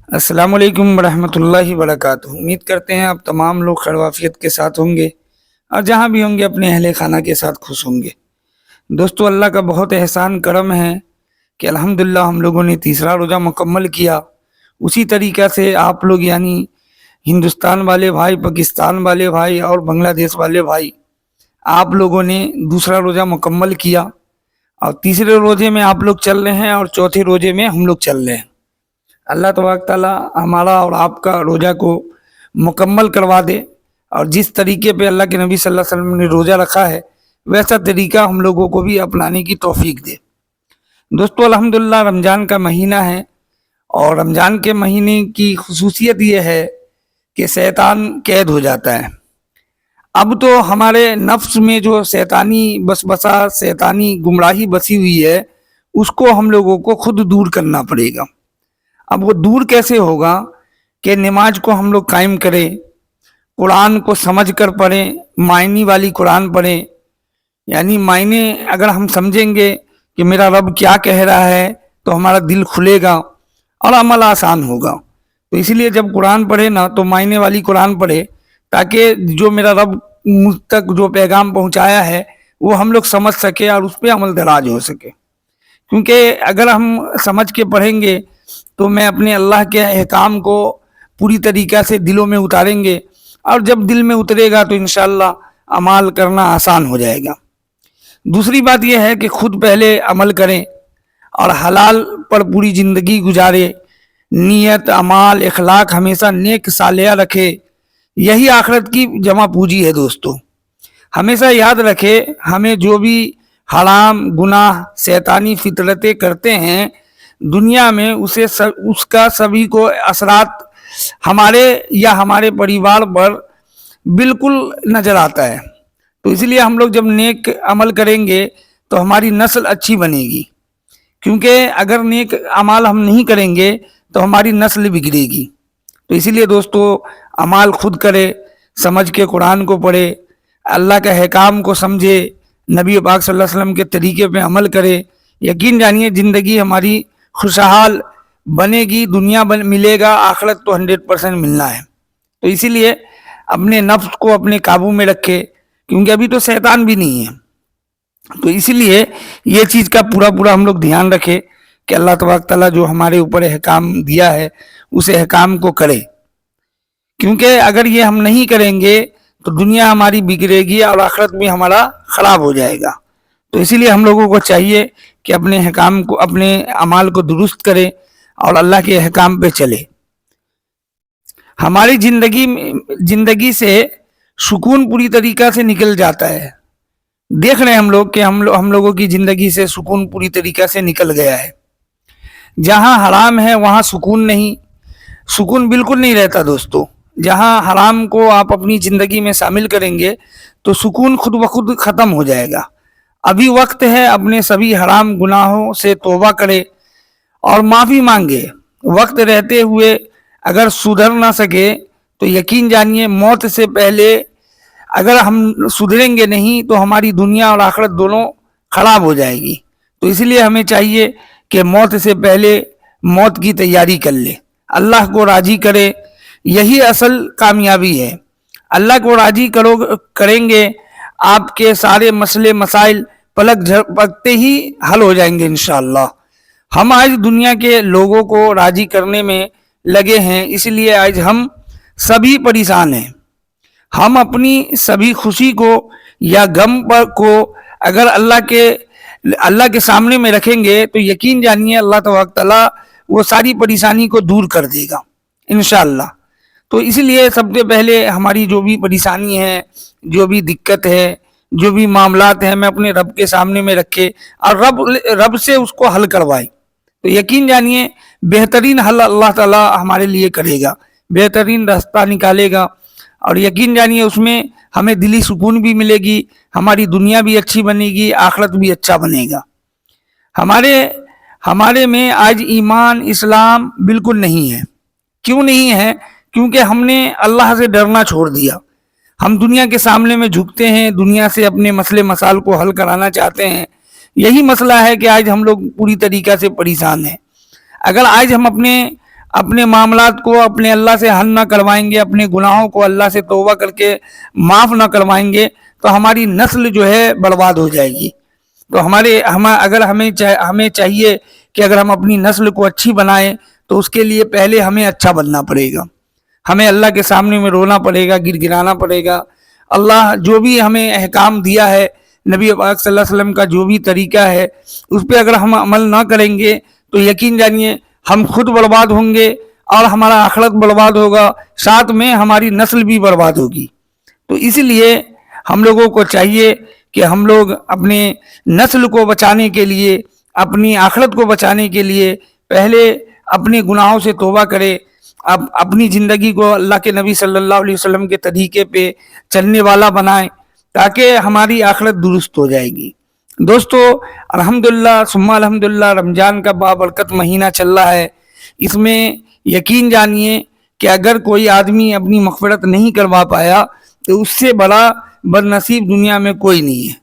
السلام علیکم ورحمۃ اللہ وبرکاتہ۔ امید کرتے ہیں آپ تمام لوگ خیر و عافیت کے ساتھ ہوں گے اور جہاں بھی ہوں گے اپنے اہل خانہ کے ساتھ خوش ہوں گے۔ دوستو، اللہ کا بہت احسان کرم ہے کہ الحمدللہ ہم لوگوں نے تیسرا روزہ مکمل کیا۔ اسی طریقہ سے آپ لوگ یعنی ہندوستان والے بھائی، پاکستان والے بھائی اور بنگلہ دیش والے بھائی، آپ لوگوں نے دوسرا روزہ مکمل کیا اور تیسرے روزے میں آپ لوگ چل رہے ہیں اور چوتھے روزے میں ہم لوگ چل رہے ہیں۔ اللہ تبارک تعالیٰ ہمارا اور آپ کا روزہ کو مکمل کروا دے، اور جس طریقے پہ اللہ کے نبی صلی اللہ علیہ وسلم نے روزہ رکھا ہے ویسا طریقہ ہم لوگوں کو بھی اپنانے کی توفیق دے۔ دوستو، الحمدللہ رمضان کا مہینہ ہے، اور رمضان کے مہینے کی خصوصیت یہ ہے کہ شیطان قید ہو جاتا ہے۔ اب تو ہمارے نفس میں جو شیطانی وسوسہ، شیطانی گمراہی بسی ہوئی ہے، اس کو ہم لوگوں کو خود دور کرنا پڑے گا۔ اب وہ دور کیسے ہوگا کہ نماز کو ہم لوگ قائم کریں، قرآن کو سمجھ کر پڑھیں، معنی والی قرآن پڑھیں، یعنی معنی اگر ہم سمجھیں گے کہ میرا رب کیا کہہ رہا ہے تو ہمارا دل کھلے گا اور عمل آسان ہوگا۔ تو اس لیے جب قرآن پڑھے نا تو معنی والی قرآن پڑھے، تاکہ جو میرا رب مجھ تک جو پیغام پہنچایا ہے وہ ہم لوگ سمجھ سکے اور اس پہ عمل دراز ہو سکے۔ کیونکہ اگر ہم سمجھ کے پڑھیں گے تو میں اپنے اللہ کے احکام کو پوری طریقہ سے دلوں میں اتاریں گے، اور جب دل میں اترے گا تو انشاءاللہ عمل کرنا آسان ہو جائے گا۔ دوسری بات یہ ہے کہ خود پہلے عمل کریں اور حلال پر پوری زندگی گزارے، نیت، اعمال، اخلاق ہمیشہ نیک صالحہ رکھے، یہی آخرت کی جمع پوجی ہے۔ دوستو، ہمیشہ یاد رکھے، ہمیں جو بھی حرام، گناہ، شیطانی فطرتیں کرتے ہیں دنیا میں، اس کا سبھی کو اثرات ہمارے یا ہمارے پریوار پر بالکل نظر آتا ہے۔ تو اس لیے ہم لوگ جب نیک عمل کریں گے تو ہماری نسل اچھی بنے گی، کیونکہ اگر نیک اعمال ہم نہیں کریں گے تو ہماری نسل بگڑے گی۔ تو اسی لیے دوستو، اعمال خود کرے، سمجھ کے قرآن کو پڑھے، اللہ کے احکام کو سمجھے، نبی پاک صلی اللہ علیہ وسلم کے طریقے پہ عمل کرے، یقین جانیے زندگی ہماری خوشحال بنے گی، دنیا ملے گا، آخرت تو 100% ملنا ہے۔ تو اسی لیے اپنے نفس کو اپنے قابو میں رکھے، کیونکہ ابھی تو شیطان بھی نہیں ہے۔ تو اسی لیے یہ چیز کا پورا ہم لوگ دھیان رکھے کہ اللہ تبارک تعالیٰ جو ہمارے اوپر احکام دیا ہے اس احکام کو کرے، کیونکہ اگر یہ ہم نہیں کریں گے تو دنیا ہماری بگڑے گی اور آخرت بھی ہمارا خراب ہو جائے گا۔ تو اسی لیے ہم لوگوں کو چاہیے کہ اپنے احکام کو، اپنے اعمال کو درست کرے اور اللہ کے احکام پہ چلے۔ ہماری زندگی سے سکون پوری طریقہ سے نکل جاتا ہے۔ دیکھ رہے ہیں ہم لوگ کہ ہم لوگوں کی زندگی سے سکون پوری طریقہ سے نکل گیا ہے۔ جہاں حرام ہے وہاں سکون نہیں، سکون بالکل نہیں رہتا۔ دوستو، جہاں حرام کو آپ اپنی زندگی میں شامل کریں گے تو سکون خود بخود ختم ہو جائے گا۔ ابھی وقت ہے اپنے سبھی حرام گناہوں سے توبہ کرے اور معافی مانگے۔ وقت رہتے ہوئے اگر سدھر نہ سکے تو یقین جانیے موت سے پہلے اگر ہم سدھریں گے نہیں تو ہماری دنیا اور آخرت دونوں خراب ہو جائے گی۔ تو اس لیے ہمیں چاہیے کہ موت سے پہلے موت کی تیاری کر لے، اللہ کو راضی کرے، یہی اصل کامیابی ہے۔ اللہ کو راضی کریں گے، آپ کے سارے مسئلے مسائل پلک جھپکتے ہی حل ہو جائیں گے انشاءاللہ۔ ہم آج دنیا کے لوگوں کو راضی کرنے میں لگے ہیں، اس لیے آج ہم سبھی پریشان ہیں۔ ہم اپنی سبھی خوشی کو یا غم کو اگر اللہ کے سامنے میں رکھیں گے تو یقین جانیے اللہ تبارک تعالیٰ وہ ساری پریشانی کو دور کر دے گا انشاءاللہ۔ تو اس لیے سب سے پہلے ہماری جو بھی پریشانی ہے، جو بھی دقت ہے، جو بھی معاملات ہیں، میں اپنے رب کے سامنے میں رکھے اور رب سے اس کو حل کروائے، تو یقین جانیے بہترین حل اللہ تعالیٰ ہمارے لیے کرے گا، بہترین راستہ نکالے گا، اور یقین جانیے اس میں ہمیں دلی سکون بھی ملے گی، ہماری دنیا بھی اچھی بنے گی، آخرت بھی اچھا بنے گا۔ ہمارے میں آج ایمان، اسلام بالکل نہیں ہے۔ کیوں نہیں ہے؟ کیونکہ ہم نے اللہ سے ڈرنا چھوڑ دیا۔ ہم دنیا کے سامنے میں جھکتے ہیں، دنیا سے اپنے مسئلے مسائل کو حل کرانا چاہتے ہیں۔ یہی مسئلہ ہے کہ آج ہم لوگ پوری طریقہ سے پریشان ہیں۔ اگر آج ہم اپنے اپنے معاملات کو اپنے اللہ سے حل نہ کروائیں گے، اپنے گناہوں کو اللہ سے توبہ کر کے معاف نہ کروائیں گے، تو ہماری نسل جو ہے برباد ہو جائے گی۔ تو اگر ہمیں چاہیے کہ اگر ہم اپنی نسل کو اچھی بنائیں تو اس کے لیے پہلے ہمیں اچھا بننا پڑے گا، ہمیں اللہ کے سامنے میں رونا پڑے گا، گر گرانا پڑے گا۔ اللہ جو بھی ہمیں احکام دیا ہے، نبی پاک صلی اللہ علیہ وسلم کا جو بھی طریقہ ہے، اس پہ اگر ہم عمل نہ کریں گے تو یقین جانیے ہم خود برباد ہوں گے اور ہمارا آخرت برباد ہوگا، ساتھ میں ہماری نسل بھی برباد ہوگی۔ تو اس لیے ہم لوگوں کو چاہیے کہ ہم لوگ اپنے نسل کو بچانے کے لیے، اپنی آخرت کو بچانے کے لیے پہلے اپنے گناہوں سے توبہ کرے، اپنی زندگی کو اللہ کے نبی صلی اللہ علیہ وسلم کے طریقے پہ چلنے والا بنائیں، تاکہ ہماری آخرت درست ہو جائے گی۔ دوستو الحمدللہ ثم الحمدللہ، رمضان کا بابرکت مہینہ چل رہا ہے۔ اس میں یقین جانیے کہ اگر کوئی آدمی اپنی مغفرت نہیں کروا پایا تو اس سے بڑا بد نصیب دنیا میں کوئی نہیں ہے۔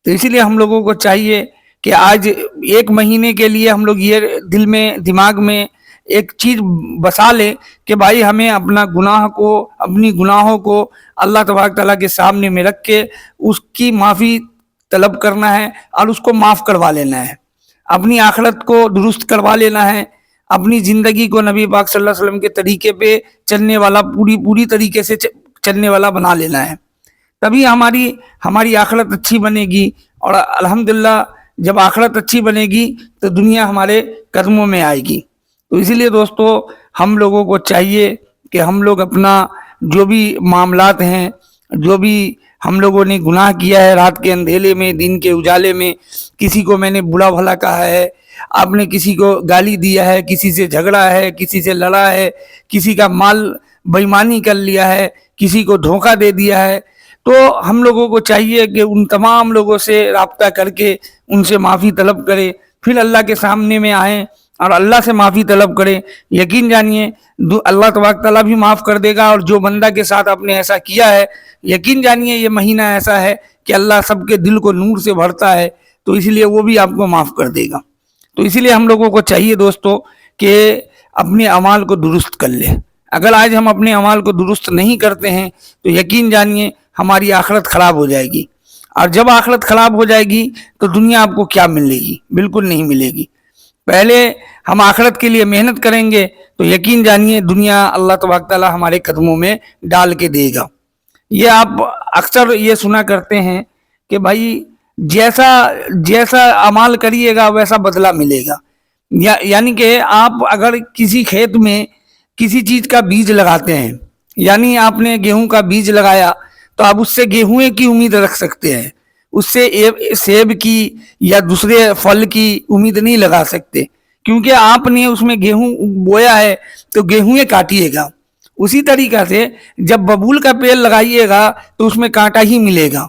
تو اسی لیے ہم لوگوں کو چاہیے کہ آج ایک مہینے کے لیے ہم لوگ یہ دماغ میں ایک چیز بسا لیں کہ بھائی ہمیں اپنی گناہوں کو اللہ تبارک تعالیٰ کے سامنے میں رکھ کے اس کی معافی طلب کرنا ہے اور اس کو معاف کروا لینا ہے، اپنی آخرت کو درست کروا لینا ہے، اپنی زندگی کو نبی پاک صلی اللہ علیہ وسلم کے طریقے پہ چلنے والا پوری طریقے سے چلنے والا بنا لینا ہے، تبھی ہماری آخرت اچھی بنے گی۔ اور الحمدللہ جب آخرت اچھی بنے گی تو دنیا ہمارے قدموں میں آئے گی۔ تو اسی لیے دوستو ہم لوگوں کو چاہیے کہ ہم لوگ اپنا جو بھی معاملات ہیں، جو بھی ہم لوگوں نے گناہ کیا ہے رات کے اندھیرے میں، دن کے اجالے میں، کسی کو میں نے برا بھلا کہا ہے، آپ نے کسی کو گالی دیا ہے، کسی سے جھگڑا ہے، کسی سے لڑا ہے، کسی کا مال بے ایمانی کر لیا ہے، کسی کو دھوکہ دے دیا ہے، تو ہم لوگوں کو چاہیے کہ ان تمام لوگوں سے رابطہ کر کے ان سے معافی طلب کرے، پھر اللہ کے سامنے میں آئیں اور اللہ سے معافی طلب کرے۔ یقین جانیے اللہ تبارک تعالیٰ بھی معاف کر دے گا، اور جو بندہ کے ساتھ آپ نے ایسا کیا ہے، یقین جانیے یہ مہینہ ایسا ہے کہ اللہ سب کے دل کو نور سے بھرتا ہے، تو اس لیے وہ بھی آپ کو معاف کر دے گا۔ تو اسی لیے ہم لوگوں کو چاہیے دوستو کہ اپنے اعمال کو درست کر لیں۔ اگر آج ہم اپنے اعمال کو درست نہیں کرتے ہیں تو یقین جانیے ہماری آخرت خراب ہو جائے گی، اور جب آخرت خراب ہو جائے گی تو دنیا آپ کو کیا ملے گی؟ بالکل نہیں ملے گی۔ پہلے ہم آخرت کے لیے محنت کریں گے تو یقین جانیے دنیا اللہ تبارک تعالیٰ ہمارے قدموں میں ڈال کے دے گا۔ یہ آپ اکثر یہ سنا کرتے ہیں کہ بھائی جیسا اعمال کریے گا ویسا بدلہ ملے گا، یعنی کہ آپ اگر کسی کھیت میں کسی چیز کا بیج لگاتے ہیں، یعنی آپ نے گیہوں کا بیج لگایا تو آپ اس سے گیہوں کی امید رکھ سکتے ہیں، اس سے سیب کی یا دوسرے پھل کی امید نہیں لگا سکتے، کیونکہ آپ نے اس میں گیہوں بویا ہے تو گیہوں کاٹیے گا۔ اسی طریقہ سے جب ببول کا پیڑ لگائیے گا تو اس میں کانٹا ہی ملے گا،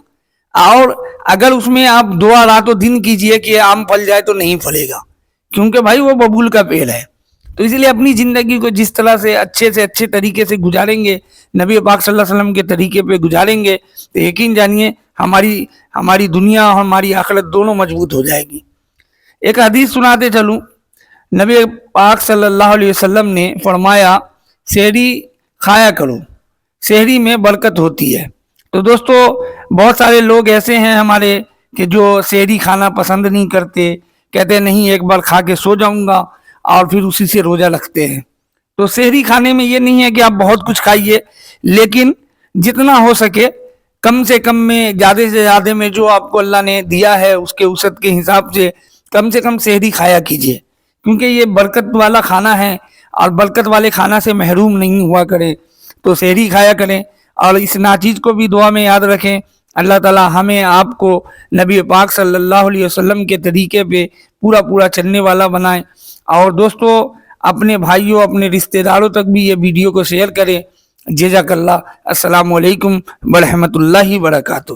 اور اگر اس میں آپ دعا راتوں دن کیجئے کہ آم پھل جائے تو نہیں پھلے گا، کیونکہ بھائی وہ ببول کا پیڑ ہے۔ تو اس لیے اپنی زندگی کو جس طرح سے اچھے طریقے سے گزاریں گے، نبی پاک صلی اللہ علیہ وسلم کے طریقے پہ گزاریں گے، تو یقین جانیے ہماری دنیا اور ہماری آخرت دونوں مضبوط ہو جائے گی۔ ایک حدیث سناتے چلوں، نبی پاک صلی اللہ علیہ وسلم نے فرمایا سحری کھایا کرو، سحری میں برکت ہوتی ہے۔ تو دوستو بہت سارے لوگ ایسے ہیں ہمارے کہ جو سحری کھانا پسند نہیں کرتے، کہتے ہیں نہیں ایک بار کھا کے سو جاؤں گا، اور پھر اسی سے روزہ رکھتے ہیں۔ تو سحری کھانے میں یہ نہیں ہے کہ آپ بہت کچھ کھائیے، لیکن جتنا ہو سکے کم سے کم میں، زیادہ سے زیادہ میں جو آپ کو اللہ نے دیا ہے اس کے وسعت کے حساب سے کم سحری کھایا کیجیے، کیونکہ یہ برکت والا کھانا ہے، اور برکت والے کھانا سے محروم نہیں ہوا کریں۔ تو سحری کھایا کریں، اور اس ناچیز کو بھی دعا میں یاد رکھیں۔ اللہ تعالیٰ ہمیں آپ کو نبی پاک صلی اللہ علیہ وسلم کے طریقے پہ پورا چلنے والا بنائیں۔ اور دوستو اپنے بھائیوں، اپنے رشتہ داروں تک بھی یہ ویڈیو کو شیئر کریں۔ جزاک اللہ۔ السلام علیکم ورحمۃ اللہ وبرکاتہ۔